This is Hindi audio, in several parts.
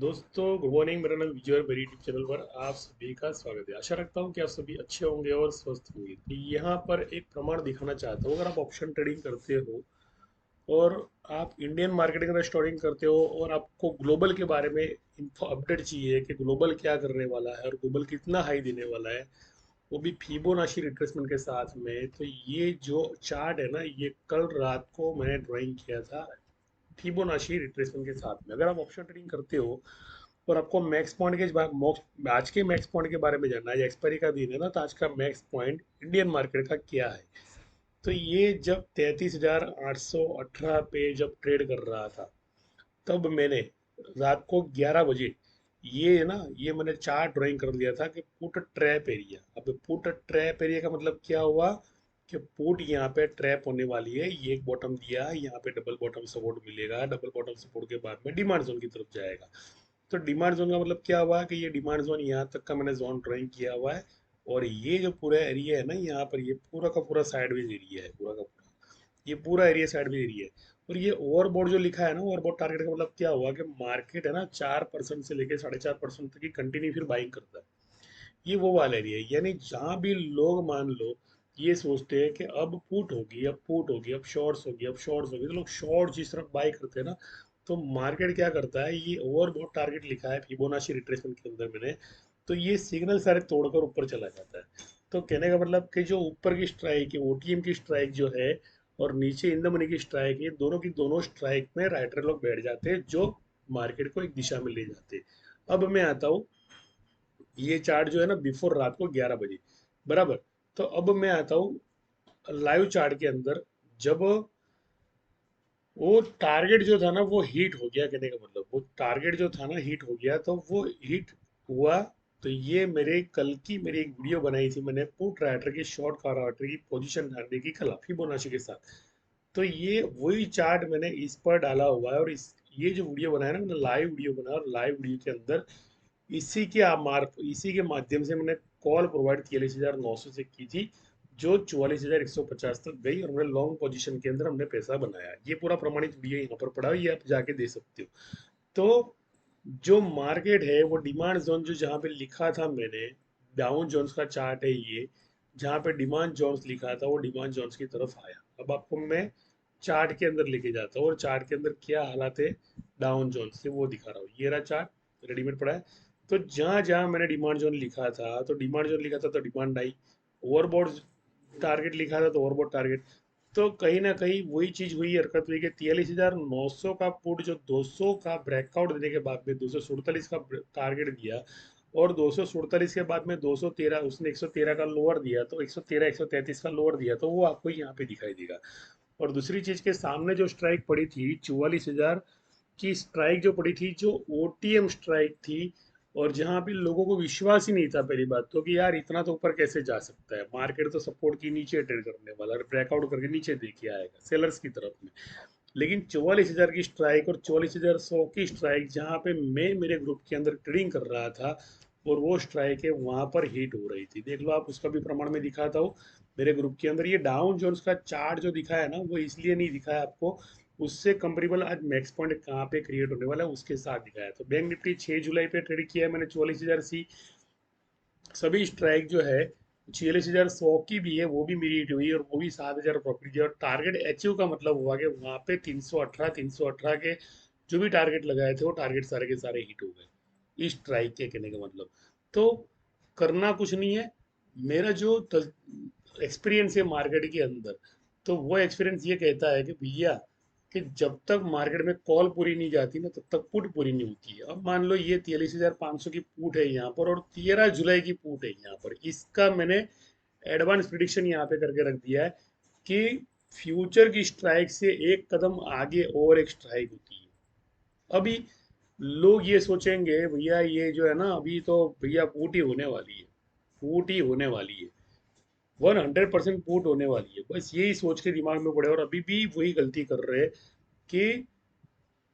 दोस्तों गुड मॉर्निंग। मेरा नाम विजय और मेरी यूट्यूब चैनल पर आप सभी का स्वागत है। आशा रखता हूँ कि आप सभी अच्छे होंगे और स्वस्थ होंगे। तो यहाँ पर एक प्रमाण दिखाना चाहता हूँ। अगर आप ऑप्शन ट्रेडिंग करते हो और आप इंडियन मार्केट के अंदर स्टोरिंग करते हो और आपको ग्लोबल के बारे में इंफो अपडेट चाहिए कि ग्लोबल क्या करने वाला है और ग्लोबल कितना हाई देने वाला है, वो भी फिबोनाची रिट्रेसमेंट के साथ में, तो ये जो चार्ट है ना, ये कल रात को मैंने ड्राइंग किया था फिबोनाची रिट्रेसमेंट के साथ में। अगर आप ऑप्शन ट्रेडिंग करते हो और आपको मैक्स पॉइंट आज के मैक्स पॉइंट के बारे में जानना है, एक्सपायरी का दिन है ना, तो आज का मैक्स पॉइंट इंडियन मार्केट का क्या है। तो ये जब 33,818 पे जब ट्रेड कर रहा था, तब मैंने रात को 11 बजे ये ना, ये मैंने चार्ट ड्राइंग कर लिया था कि पुट ट्रैप एरिया। अब पुट ट्रैप एरिया का मतलब क्या हुआ कि पुट यहाँ पे ट्रैप होने वाली है। ये एक बॉटम दिया है, यहाँ पे डबल बॉटम सपोर्ट मिलेगा, डबल बॉटम सपोर्ट के बाद में डिमांड जोन की तरफ जाएगा। तो डिमांड जोन का मतलब क्या हुआ कि ये डिमांड जोन यहाँ तक का मैंने जोन ड्राइंग किया हुआ है। और ये जो पूरा एरिया है ना, यहाँ पर ये पूरा का पूरा साइडवेज एरिया है, पूरा का पूरा ये पूरा एरिया साइडवेज एरिया है। और ये ओवरबॉट जो लिखा है ना, ओवरबॉट टारगेट का मतलब क्या हुआ कि मार्केट है ना 4% से लेके 4.5% तक की कंटिन्यू फिर बाइंग करता है। ये वो वाला एरिया है, यानी जहां भी लोग मान लो ये सोचते हैं कि अब पुट होगी, अब पुट होगी, अब शॉर्ट्स होगी, अब शॉर्ट्स होगी, तो लोग शॉर्ट जिस तरफ बाय करते हैं ना, तो मार्केट क्या करता है, ये ओवरबॉट टारगेट लिखा है फिबोनाची रिट्रेसमेंट के अंदर मैंने, तो ये सिग्नल सारे तोड़कर ऊपर चला जाता है। तो कहने का मतलब कि जो ऊपर की स्ट्राइक है, ओटीएम की स्ट्राइक जो है, और नीचे इन द मनी की स्ट्राइक है, दोनों की दोनों स्ट्राइक में राइटर लोग बैठ जाते हैं, जो मार्केट को एक दिशा में ले जाते हैं। अब मैं आता हूँ, ये चार्ट जो है ना बिफोर रात को 11 बजे, बराबर। तो अब मैं आता हूँ लाइव चार्ट के अंदर। जब वो टारगेट जो था ना वो हिट हो गया, कहने का मतलब वो टारगेट जो था ना हिट हो गया, तो वो हिट हुआ। तो ये मेरे कल की मेरी एक वीडियो बनाई थी मैंने, पुट राइटर की शॉर्ट राइटर की पोजीशन ढालने की कल फिबोनाची के साथ। तो ये वही चार्ट मैंने इस पर डाला हुआ है। और इस ये जो वीडियो बनाया ना, मैंने लाइव वीडियो बनाया, और लाइव वीडियो के अंदर इसी के माध्यम से मैंने कॉल प्रोवाइड 43,900 से की थी, जो 44,150 तक गई, और हमने लॉन्ग पोजीशन के अंदर हमने पैसा बनाया। ये पूरा प्रमाणित वीडियो यहाँ पर पड़ा है, ये आप जाके दे सकते हो। तो जो मार्केट है वो डिमांड जोन जो जहाँ पे लिखा था मैंने, डाउन जोन्स का चार्ट है ये, जहाँ पे डिमांड जोन्स लिखा था वो डिमांड जोन्स की तरफ आया। अब आपको मैं चार्ट के अंदर लेके जाता हूँ, और चार्ट के अंदर क्या हालात है डाउन जोन से वो दिखा रहा हूँ। ये रहा चार्ट रेडीमेड पड़ा है। तो जहाँ जहाँ मैंने डिमांड जोन लिखा था, तो डिमांड जोन लिखा था तो डिमांड आई, ओवरबॉट टारगेट लिखा था तो ओवरबॉट टारगेट। तो कहीं ना कहीं वही चीज हुई, हरकत हुई कि 43,900 का पुट जो 200 का ब्रेकआउट देने के बाद में 247 का टारगेट दिया, और 247 के बाद में 213, उसने 113 का लोअर दिया, तो 113 133 का लोअर दिया, तो वो आपको यहाँ पे दिखाई देगा। और दूसरी चीज के सामने जो स्ट्राइक पड़ी थी 44,000 की स्ट्राइक जो पड़ी थी, जो ओटीएम स्ट्राइक थी, और जहां पे लोगों को विश्वास ही नहीं था पहली बात तो, कि यार इतना तो ऊपर कैसे जा सकता है, मार्केट तो सपोर्ट की नीचे ट्रेड करने वाला है, ब्रेकआउट करके नीचे देखिए आएगा सेलर्स की तरफ में। लेकिन 44,000 की स्ट्राइक और 44,100 की स्ट्राइक, जहां पे मैं मेरे ग्रुप के अंदर ट्रेडिंग कर रहा था, और वो स्ट्राइक है वहां पर हिट हो रही थी, देख लो आप, उसका भी प्रमाण में दिखाता हूँ मेरे ग्रुप के अंदर। ये डाउन जोन्स का चार्ट जो दिखा है ना, वो इसलिए नहीं दिखाया आपको, उससे कंपेरेबल आज मैक्स पॉइंट कहाँ पे क्रिएट होने वाला है उसके साथ दिखाया। तो बैंक निफ्टी 6 जुलाई पे ट्रेड किया है मैंने 44,000 सी। सभी स्ट्राइक जो है 46,100 की भी है, वो भी मेरी हिट हुई, और वो भी 7,000 प्रॉफिट दिया। और टारगेट अचीव का मतलब हुआ कि वहां पे 318 के जो भी टारगेट लगाए थे वो टारगेट सारे के सारे हिट हो गए, इस स्ट्राइक के कहने का मतलब। तो करना कुछ नहीं है। मेरा जो एक्सपीरियंस है मार्केट के अंदर, तो वो एक्सपीरियंस ये कहता है कि भैया, कि जब तक मार्केट में कॉल पूरी नहीं जाती ना, तब तक पुट पूरी नहीं होती है। अब मान लो ये 43,500 की पुट है यहाँ पर, और 13 जुलाई की पुट है यहाँ पर, इसका मैंने एडवांस प्रिडिक्शन यहाँ पे करके रख दिया है कि फ्यूचर की स्ट्राइक से एक कदम आगे और एक स्ट्राइक होती है। अभी लोग ये सोचेंगे भैया ये जो है ना, अभी तो भैया पुट ही होने वाली है, पुट ही होने वाली है, 100% पुट होने वाली है, बस यही सोच के दिमाग में पड़े, और अभी भी वही गलती कर रहे हैं कि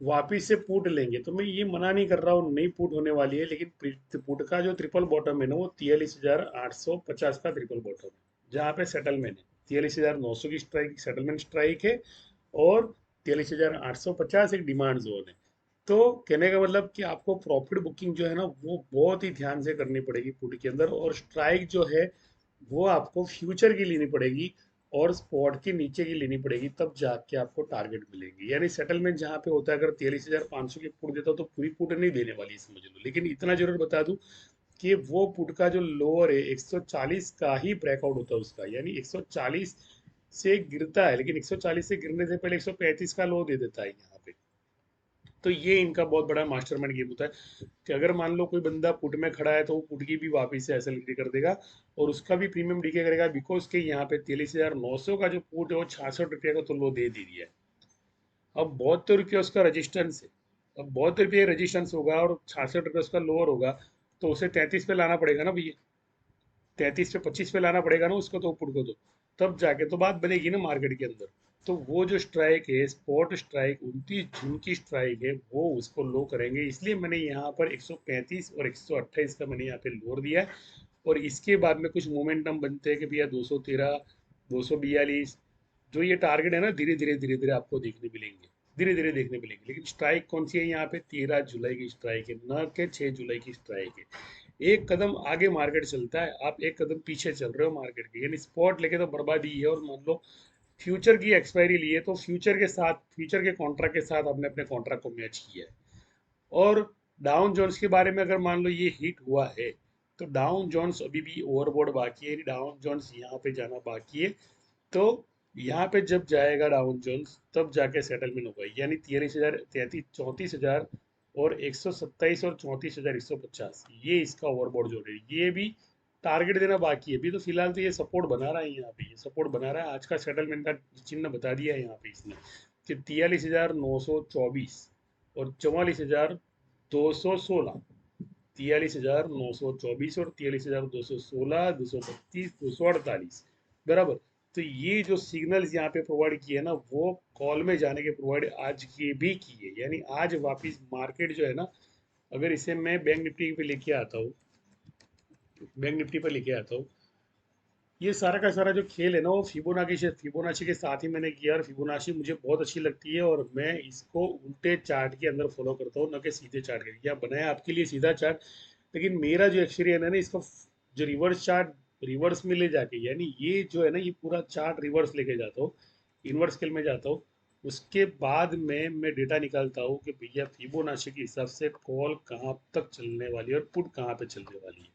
वापिस से पुट लेंगे। तो मैं ये मना नहीं कर रहा हूँ नहीं पुट होने वाली है, लेकिन पुट का जो ट्रिपल बॉटम है ना, वो 43,850 का ट्रिपल बॉटम है, जहाँ पे सेटलमेंट है 43,900 की स्ट्राइक सेटलमेंट स्ट्राइक है, और 43,850 एक डिमांड जोन है। तो कहने का मतलब कि आपको प्रॉफिट बुकिंग जो है ना वो बहुत ही ध्यान से करनी पड़ेगी पुट के अंदर, और स्ट्राइक जो है वो आपको फ्यूचर की लेनी पड़ेगी और स्पॉट के नीचे की लेनी पड़ेगी, तब जाके आपको टारगेट मिलेंगे। यानी सेटलमेंट जहाँ पे होता है, अगर 43,500 की पुट देता हो तो पूरी पुट नहीं देने वाली है, समझ लो। लेकिन इतना जरूर बता दूं कि वो पुट का जो लोअर है 140 का ही ब्रेकआउट होता है उसका, यानी 140 से गिरता है, लेकिन 140 से गिरने से पहले 135 का लो दे देता है यहाँ पे। तो ये इनका बहुत बड़ा मास्टरमाइंड गेम होता है कि अगर मान लो कोई बंदा पुट में खड़ा है तो वो पुट की भी वापस से ऐसे कर देगा और उसका भी प्रीमियम डीके करेगा, बिकॉज के यहाँ पे 43,900 का जो पुट है वो 66 रुपये का तो लो दे दिया है। अब 72 रुपये उसका रजिस्टेंस है, अब 72 रुपये रजिस्टेंस होगा और 66 रुपये उसका लोअर होगा, तो उसे 33 पे लाना पड़ेगा ना भैया, 33 पे 25 पे लाना पड़ेगा ना उसको, तो पुट को तो तब जाके तो बात बनेगी ना मार्केट के अंदर। तो वो जो स्ट्राइक है स्पॉट स्ट्राइक 29 जून की स्ट्राइक है, वो उसको लो करेंगे, इसलिए मैंने यहाँ पर 135 और 128 का मैंने यहाँ पे लोअर दिया है। और इसके बाद में कुछ मोमेंटम बनते हैं कि भैया 213, 242 जो ये टारगेट है ना, धीरे धीरे आपको देखने मिलेंगे, धीरे धीरे देखने मिलेंगे। लेकिन स्ट्राइक कौन सी है यहाँ पे, 13 जुलाई की स्ट्राइक है, न के 6 जुलाई की स्ट्राइक है। एक कदम आगे मार्केट चलता है, आप एक कदम पीछे चल रहे हो मार्केट के, यानी स्पॉट लेके तो बर्बादी है, और मान लो फ्यूचर की एक्सपायरी ली है तो फ्यूचर के साथ, फ्यूचर के कॉन्ट्रैक्ट के साथ आपने अपने कॉन्ट्रैक्ट को मैच किया है। और डाउन जोन्स के बारे में अगर मान लो ये हिट हुआ है, तो डाउन जोन्स अभी भी ओवरबॉट बाकी है, डाउन जोन्स यहाँ पे जाना बाकी है। तो यहाँ पे जब जाएगा डाउन जोन्स तब जाके सेटलमेंट होगा, यानी 43,000, 34,000 और 127 और 34,150, ये इसका ओवरबॉट जो है ये भी टारगेट देना बाकी है। अभी तो फिलहाल तो ये सपोर्ट बना रहा है, यहाँ पे ये सपोर्ट बना रहा है। आज का सेटलमेंट का चिन्ह बता दिया है यहाँ पे इसने कि 43,924 और 44,216, 43,924 और 43,216, 232, 248, बराबर। तो ये जो सिग्नल्स यहाँ पे प्रोवाइड किए हैं ना, वो कॉल में जाने के प्रोवाइड आज के भी किए, यानी आज वापिस मार्केट जो है ना, अगर इसे मैं बैंक निफ्टी पे लेके आता हूँ, बैंक निफ्टी पर लेके आता हूँ, ये सारा का सारा जो खेल है ना वो फिबोनाची के साथ ही मैंने किया, और फिबोनाची मुझे बहुत अच्छी लगती है और मैं इसको उल्टे चार्ट के अंदर फॉलो करता हूँ, न कि सीधे चार्ट के। क्या बनाया आपके लिए सीधा चार्ट, लेकिन मेरा जो एक्सपीरियंस है ना इसका, जो रिवर्स चार्ट, रिवर्स में ले जाके, यानी ये जो है ना ये पूरा चार्ट रिवर्स लेके जाता हूँ, इनवर्स स्केल में जाता हूँ। उसके बाद में मैं डेटा निकालता हूँ कि भैया फिबोनाची के हिसाब से कॉल कहाँ तक चलने वाली है और पुट कहाँ पे चलने वाली है।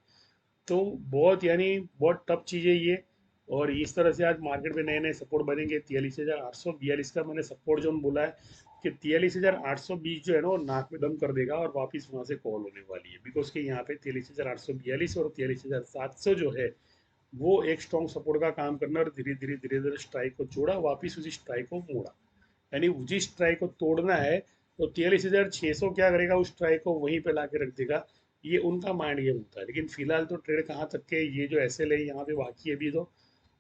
तो बहुत, यानी बहुत टफ चीज़ है ये। और इस तरह से आज मार्केट में नए नए सपोर्ट बनेंगे। 43,842 का मैंने सपोर्ट जोन बोला है कि 43,820 जो है ना वो नाक में दम कर देगा और वापस वहां से कॉल होने वाली है, बिकॉज के यहाँ पे 43,842 और 43,700 जो है वो एक स्ट्रॉन्ग सपोर्ट का काम करना, और धीरे धीरे धीरे धीरे स्ट्राइक को जोड़ा, वापिस उसी स्ट्राइक को मोड़ा, यानी उसी स्ट्राइक को तोड़ना है। तो 43,600 क्या करेगा, उस स्ट्राइक को वहीं पे ला के रख देगा। ये उनका माइंड गेम होता है। लेकिन फिलहाल तो ट्रेड कहाँ तक के, ये जो एस एल है यहाँ पे बाकी है अभी तो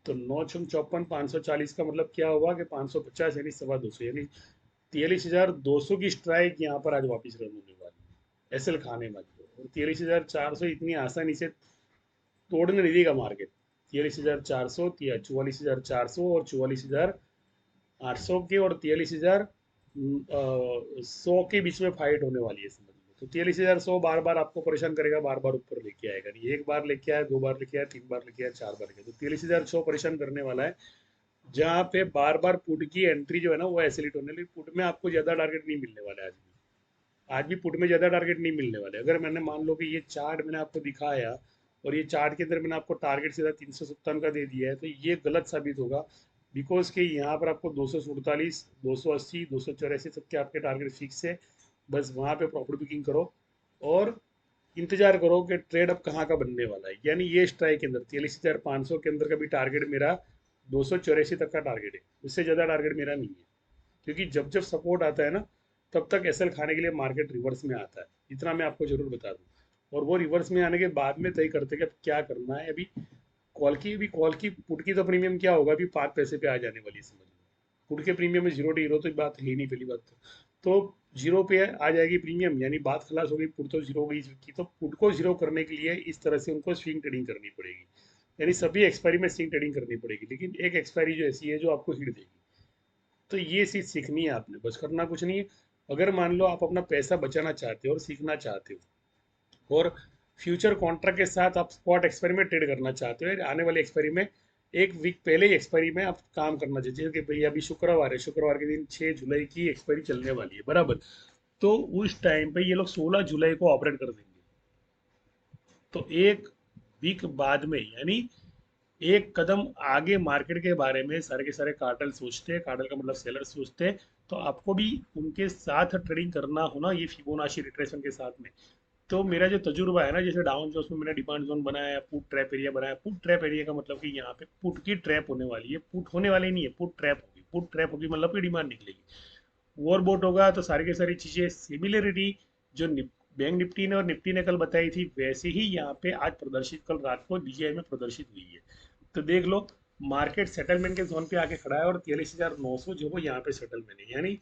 9 चौपन 540 का मतलब क्या हुआ कि 550, यानी 250, यानी 43,200 की स्ट्राइक यहाँ पर आज वापिस रन होने वाली है, एस एल खाने वाली है। और 43,400 इतनी आसानी से तोड़ने नहीं देगा मार्केट। 43,400, 44,400 और 44,800 के और 43,100 के बीच में फाइट होने वाली है, समझ लो। तो 43,100 बार बार आपको परेशान करेगा, बार बार ऊपर लेके आएगा नहीं, एक बार लेके आया, दो बार लेके आया, तीन बार लेके आया, चार बार लेके आया, तो 43,100 परेशान करने वाला है। जहाँ पे बार बार पुट की एंट्री जो है ना वो एसिलेट होने लगी। पुट में आपको ज्यादा टारगेट नहीं मिलने वाला है आज भी पुट में ज्यादा टारगेट नहीं मिलने वाले। अगर मैंने मान लो कि ये चार्ट मैंने आपको दिखाया और ये चार्ट के अंदर मैंने आपको टारगेट सीधा 357 का दे दिया है, तो ये गलत साबित होगा, बिकॉज के यहाँ पर आपको 247, 280, 284 तक के आपके टारगेट फिक्स है। बस वहाँ पे प्रॉफिट बुकिंग करो और इंतजार करो कि ट्रेड अब कहाँ का बनने वाला है। यानी ये स्ट्राइक के अंदर 43,500 के अंदर का भी टारगेट मेरा 284 तक का टारगेट है, उससे ज़्यादा टारगेट मेरा नहीं है। क्योंकि जब जब सपोर्ट आता है ना, तब तक एसएल खाने के लिए मार्केट रिवर्स में आता है, इतना मैं आपको जरूर बता दूं। और वो रिवर्स में आने के बाद में तय करते हैं कि अब क्या करना है। अभी कॉल की पुट की तो प्रीमियम क्या होगा, अभी 5 पैसे पे आ जाने वाली है, समझ लो। पुट के प्रीमियम में जीरो हीरो तो बात है ही नहीं, पहली बात तो जीरो पे आ जाएगी प्रीमियम, यानी बात खलास हो गई, पुट तो जीरो हो गई की। तो पुट को जीरो करने के लिए इस तरह से उनको स्विंग ट्रेडिंग करनी पड़ेगी, यानी सभी एक्सपायरी में स्विंग ट्रेडिंग करनी पड़ेगी। लेकिन एक एक्सपायरी जो ऐसी है जो आपको हिट देगी, तो ये चीज सीखनी है आपने, बस करना कुछ नहीं है। अगर मान लो आप अपना पैसा बचाना चाहते हो और सीखना चाहते हो, और फ्यूचर कॉन्ट्रैक्ट के साथ आप स्पॉट एक्सपायरी में ट्रेड करना चाहते हो, आने वाले एक्सपायरी में एक वीक पहले ही एक्सपायरी में आप काम करना चाहिए कि भैया अभी शुक्रवार है, शुक्रवार के दिन 6 जुलाई की एक्सपायरी चलने वाली है, बराबर। तो उस टाइम पे ये लोग 16 जुलाई को ऑपरेट कर देंगे। तो एक वीक बाद में, यानी एक कदम आगे मार्केट के बारे में सारे के सारे कार्टेल सोचते हैं, कार्टेल का मतलब सेलर सोचते हैं। तो आपको भी उनके साथ ट्रेडिंग करना हो ना, ये फिबोनाची रिट्रेसमेंट के साथ में। तो मेरा जो तजुर्बा है ना, जैसे डाउन जोन्स में मैंने डिमांड जोन बनाया, पुट ट्रैप एरिया बनाया। पुट ट्रैप एरिया का मतलब कि यहाँ पे पुट की ट्रैप होने वाली है, पुट होने वाली नहीं है, पुट ट्रैप होगी। पुट ट्रैप होगी मतलब कि डिमांड निकलेगी, ओवरबोट होगा, तो सारी की सारी चीजें सिमिलरिटी जो बैंक निफ्टी ने और निफ्टी ने कल बताई थी, वैसे ही यहाँ पे आज प्रदर्शित कल रात को डीजीआई में प्रदर्शित हुई है। तो देख लो, मार्केट सेटलमेंट के जोन पे आके खड़ा है और 43,900 जो वो यहाँ पे सेटलमेंट है, यानी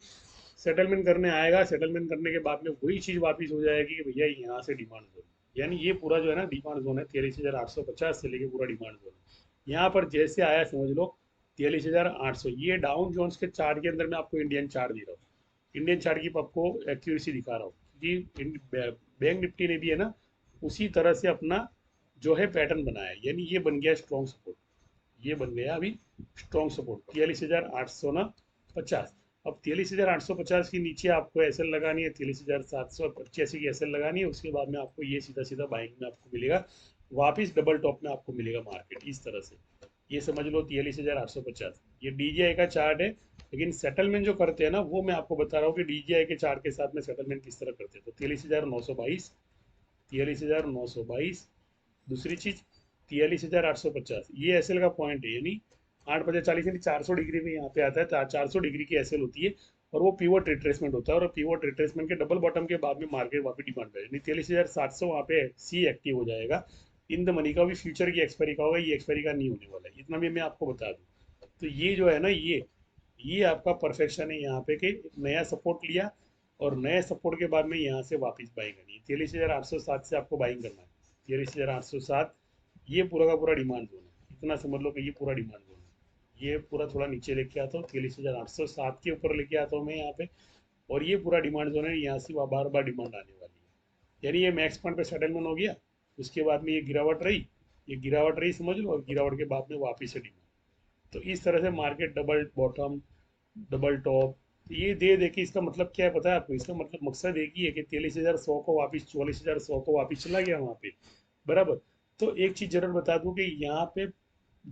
सेटलमेंट करने आएगा। सेटलमेंट करने के बाद में वही चीज वापिस हो जाएगी कि भैया यहाँ से डिमांड जोन, यानी ये पूरा जो है ना डिमांड जोन है, 43,850 से लेके पूरा डिमांड जोन है। यहाँ पर जैसे आया समझ लो 43,800। ये डाउन जोन्स के चार्ट के अंदर मैं आपको इंडियन चार्ट दे रहा हूँ, इंडियन चार्ट की आपको एक्यूरेसी दिखा रहा हूँ कि बैंक निफ्टी ने भी है ना उसी तरह से अपना जो है पैटर्न बनाया है। यानी ये बन गया स्ट्रॉन्ग सपोर्ट, ये बन गया अभी स्ट्रॉन्ग सपोर्ट 43,800 ना 50। अब 43,850 के नीचे आपको एसएल लगानी है, 43,785 की एसएल लगानी है। उसके बाद में आपको ये सीधा सीधा बाइंग में आपको मिलेगा, वापिस डबल टॉप में आपको मिलेगा मार्केट इस तरह से। ये समझ लो 43,850, ये डीजीआई का चार्ट है। लेकिन सेटलमेंट जो करते हैं ना, वो मैं आपको बता रहा हूँ कि डीजीआई के चार्ट के साथ में सेटलमेंट किस तरह करते हैं। तो 43,922, 43,922। दूसरी चीज 43,850, ये एसएल का पॉइंट है, यानी 8 बजे 40 यानी 400 डिग्री में यहाँ पे आता है, 400 डिग्री की एसएल होती है। और वो पीवट रिट्रेसमेंट होता है, और पीवट रिट्रेसमेंट के डबल बॉटम के बाद में मार्केट वापस डिमांड करे, यानी 43,700 वहाँ पे सी एक्टिव हो जाएगा। इन द मनी का भी फ्यूचर की एक्सपायरी का होगा, ये एक्सपायरी का नहीं होने वाला है, इतना भी मैं आपको बता दूं। तो ये जो है ना, ये आपका परफेक्शन है यहाँ पे कि नया सपोर्ट लिया, और नए सपोर्ट के बाद में यहाँ से वापस बाइंग करनी है। 43,807 से आपको बाइंग करना है, 43,807। ये पूरा का पूरा डिमांड जोन है, इतना समझ लो कि ये पूरा डिमांड जोन है। ये पूरा थोड़ा नीचे लेके आता हूँ, 43,807 के ऊपर लेके आता हूँ मैं यहाँ पे। और ये पूरा डिमांड जोन है, यहाँ से बार बार डिमांड आने वाली है। यानी ये मैक्स पॉइंट पे सेटलमेंट हो गया, उसके बाद में ये गिरावट रही, ये गिरावट रही समझ लो, और गिरावट के बाद में वापिस से डिमांड। तो इस तरह से market double bottom, double top, ये दे दे के इसका मतलब क्या है पता है आपको? इसका मतलब मकसद एक ही है कि 43,100 को वापिस 44,100 को वापिस चला गया वहां पे, बराबर। तो एक चीज जरूर बता दूं कि यहाँ पे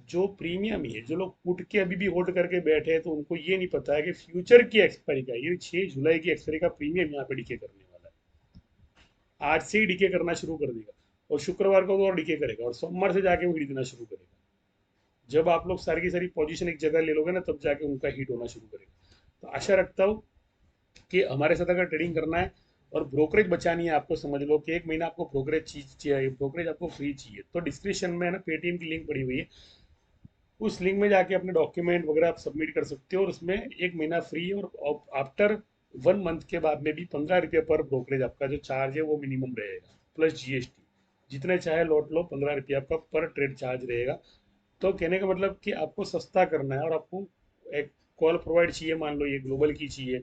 जो प्रीमियम है, जो लोग पुट के अभी भी होल्ड करके बैठे हैं, तो उनको ये नहीं पता है कि फ्यूचर की एक्सपायरी का, ये 6 जुलाई की एक्सपायरी का प्रीमियम यहाँ पे डिके करने वाला है। आज से ही डिके करना शुरू कर देगा, और शुक्रवार को तो और डिके करेगा, और सोमवार से जाके वो हिट देना शुरू करेगा। जब आप लोग सारी की सारी पोजीशन एक जगह ले लोगे ना, तब जाके उनका हिट होना शुरू करेगा। तो आशा रखता हूँ कि हमारे साथ अगर ट्रेडिंग करना है और ब्रोकरेज बचानी है आपको, समझ लो कि एक महीना आपको ब्रोकरेज चीज चाहिए, ब्रोकरेज आपको फ्री चाहिए, तो डिस्क्रिप्शन में है ना पेटीएम की लिंक पड़ी हुई है, उस लिंक में जाके अपने डॉक्यूमेंट वगैरह आप सबमिट कर सकते हो, और उसमें एक महीना फ्री। और आफ्टर 1 मंथ के बाद में भी 15 रुपये पर ब्रोकरेज आपका जो चार्ज है वो मिनिमम रहेगा, प्लस जीएसटी। जितने चाहे लौट लो, 15 रुपये आपका पर ट्रेड चार्ज रहेगा। तो कहने का मतलब कि आपको सस्ता करना है, और आपको एक कॉल प्रोवाइड चाहिए, मान लो ये ग्लोबल की चाहिए,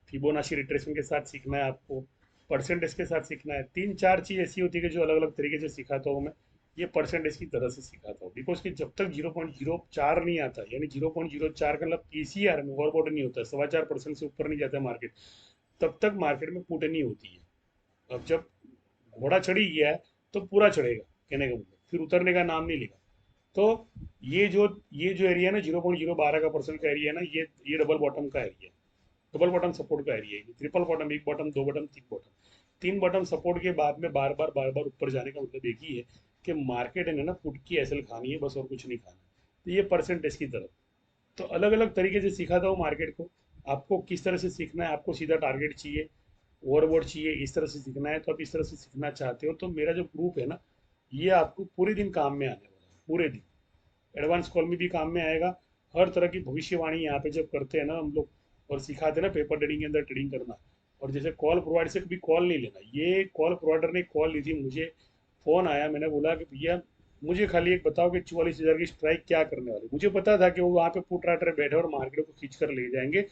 फिबोनाची रिट्रेसमेंट के साथ सीखना है आपको, परसेंटेज के साथ सीखना है। 3-4 चीज़ ऐसी होती है कि जो अलग अलग तरीके से सिखाता हूँ मैं, ये परसेंटेज की तरह से सिखाता हूँ। बिकॉज कि जब तक 0.04 नहीं आता, यानी 0.04 का मतलब पीसीआर में ओवरबॉट नहीं होता, 4.25% से ऊपर नहीं जाता मार्केट, तब तक मार्केट में पुट नहीं होती है। अब जब घोड़ा चढ़ी गया है, तो पूरा चढ़ेगा, कहने का मतलब फिर उतरने का नाम नहीं लेगा। तो ये जो एरिया है ना, 0.012 का परसेंट का एरिया है ना, ये डबल बॉटम का एरिया है, डबल बॉटम सपोर्ट का एरिया है। ट्रिपल बॉटम, एक बॉटम, दो बॉटम, तीन बॉटम, तीन बॉटम सपोर्ट के बाद में बार बार ऊपर जाने का मतलब एक ही है कि मार्केट है ना पुट की एसएल खानी है बस, और कुछ नहीं खाना। तो ये परसेंटेज की तरफ, तो अलग अलग तरीके से सिखाता हूँ मार्केट को। आपको किस तरह से सीखना है, आपको सीधा टारगेट चाहिए, ओवरबोर्ड चाहिए, इस तरह से सीखना है, तो आप इस तरह से सीखना चाहते हो, तो मेरा जो ग्रुप है ना, ये आपको पूरे दिन काम में आने वाला है, पूरे दिन एडवांस कॉल में भी काम में आएगा। हर तरह की भविष्यवाणी यहाँ पे जब करते हैं ना हम लोग, और सिखाते हैं ना पेपर ट्रेडिंग के अंदर ट्रेडिंग करना। और जैसे कॉल प्रोवाइडर से कभी कॉल नहीं लेना, ये कॉल प्रोवाइडर ने कॉल ली थी मुझे, फोन आया, मैंने बोला कि भैया मुझे खाली एक बताओ कि 44,000 की स्ट्राइक क्या करने वाली। मुझे पता था कि वो वहाँ पे पुट राइटर बैठे और मार्केट को खींच कर ले जाएंगे,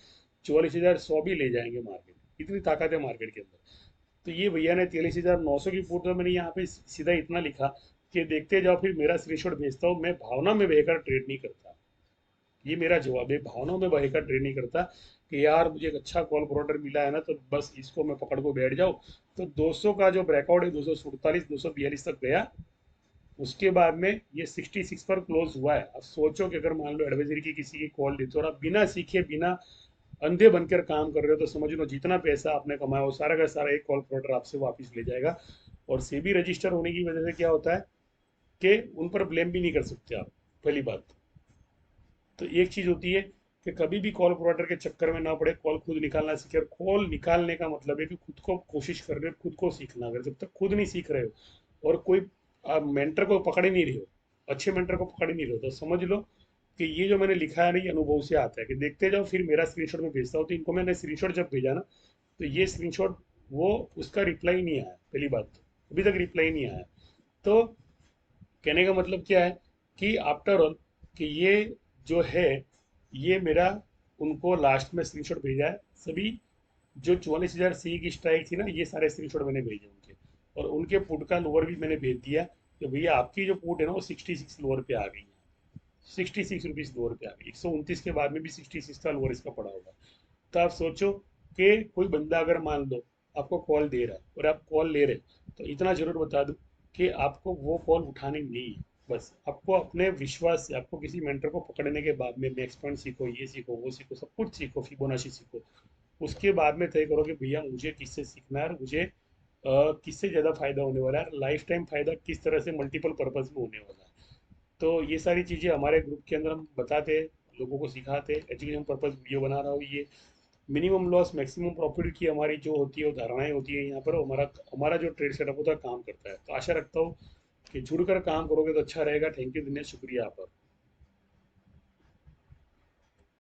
44,100 भी ले जाएंगे मार्केट। इतनी ताकत है मार्केट के अंदर। तो ये भैया ने 43,900 की पुट, तो मैंने यहाँ पे सीधा इतना लिखा कि देखते जाओ, फिर मेरा स्क्रीनशॉट भेजता हूँ, मैं भावना में बहकर ट्रेड नहीं करता। ये मेरा जवाब है, भावनाओं में बहकर ट्रेड नहीं करता कि यार मुझे एक अच्छा कॉल प्रोवाइडर मिला है ना, तो बस इसको मैं पकड़ को बैठ जाऊँ। तो 200 का जो ब्रेकआउट है 247 242 तक गया, उसके बाद में ये 66 पर क्लोज हुआ है। अब सोचो कि अगर मान लो एडवाइजरी की किसी की कॉल लेते हो और आप बिना सीखे बिना अंधे बनकर काम कर रहे हो, तो समझ लो जितना पैसा आपने कमाया वो सारा का सारा एक कॉल प्रोवाइडर आपसे वापस ले जाएगा। और सेबी रजिस्टर होने की वजह से क्या होता है कि उन पर ब्लेम भी नहीं कर सकते आप, पहली बात। तो एक चीज होती है कि कभी भी कॉल प्रोवाइडर के चक्कर में ना पड़े, कॉल खुद निकालना सीखे। और कॉल निकालने का मतलब है कि खुद को कोशिश कर रहे हो, खुद को सीखना। अगर जब तक खुद नहीं सीख रहे हो और कोई आप मेंटर को पकड़ ही नहीं रहे हो, अच्छे मेंटर को पकड़ ही नहीं रहे हो, तो समझ लो कि ये जो मैंने लिखा है ना, ये अनुभव से आता है। कि देखते जाओ, फिर मेरा स्क्रीनशॉट में भेजता हूँ। तो इनको मैंने स्क्रीनशॉट जब भेजा ना, तो ये स्क्रीनशॉट, वो उसका रिप्लाई नहीं आया, पहली बात तो अभी तक रिप्लाई नहीं आया। तो कहने का मतलब क्या है कि आफ्टर ऑल, कि ये जो है, ये मेरा उनको लास्ट में स्क्रीनशॉट भेजा है सभी। जो 44,000 सी की स्ट्राइक थी ना, ये सारे स्क्रीनशॉट मैंने भेजे उनके। और उनके पुट का लोअर भी मैंने भेज दिया कि भैया आपकी जो पुट है ना वो 66 लोअर पे आ गई है। 66 रुपीज लोअर पे आ गई, 129 के बाद में भी 66 का लोअर इसका पड़ा होगा। तो आप सोचो कि कोई बंदा अगर मान लो आपको कॉल दे रहा है और आप कॉल ले रहे हैं, तो इतना जरूर बता दूं कि आपको वो कॉल उठानी नहीं है। बस आपको अपने विश्वास से, आपको किसी मेंटर को पकड़ने के बाद में मैक्स पॉइंट सीखो, ये सीखो, वो सीखो, सब कुछ सीखो, फिबोनाची सीखो। उसके बाद में तय करो कि भैया मुझे किससे सीखना है और मुझे किससे ज़्यादा फायदा होने वाला है, लाइफ टाइम फायदा किस तरह से मल्टीपल पर्पज में होने वाला है। तो ये सारी चीज़ें हमारे ग्रुप के अंदर हम बताते हैं, लोगों को सिखाते हैं। एजुकेशन पर्पज वीडियो बना रहा हूँ ये। मिनिमम लॉस मैक्सिमम प्रॉफिट की हमारी जो होती है वो धारणाएं होती है यहाँ पर। हमारा हमारा जो ट्रेड सेटअप होता है काम करता है। तो आशा रखता हूँ कि जुड़कर काम करोगे तो अच्छा रहेगा। थैंक यू दिनेश, शुक्रिया आप।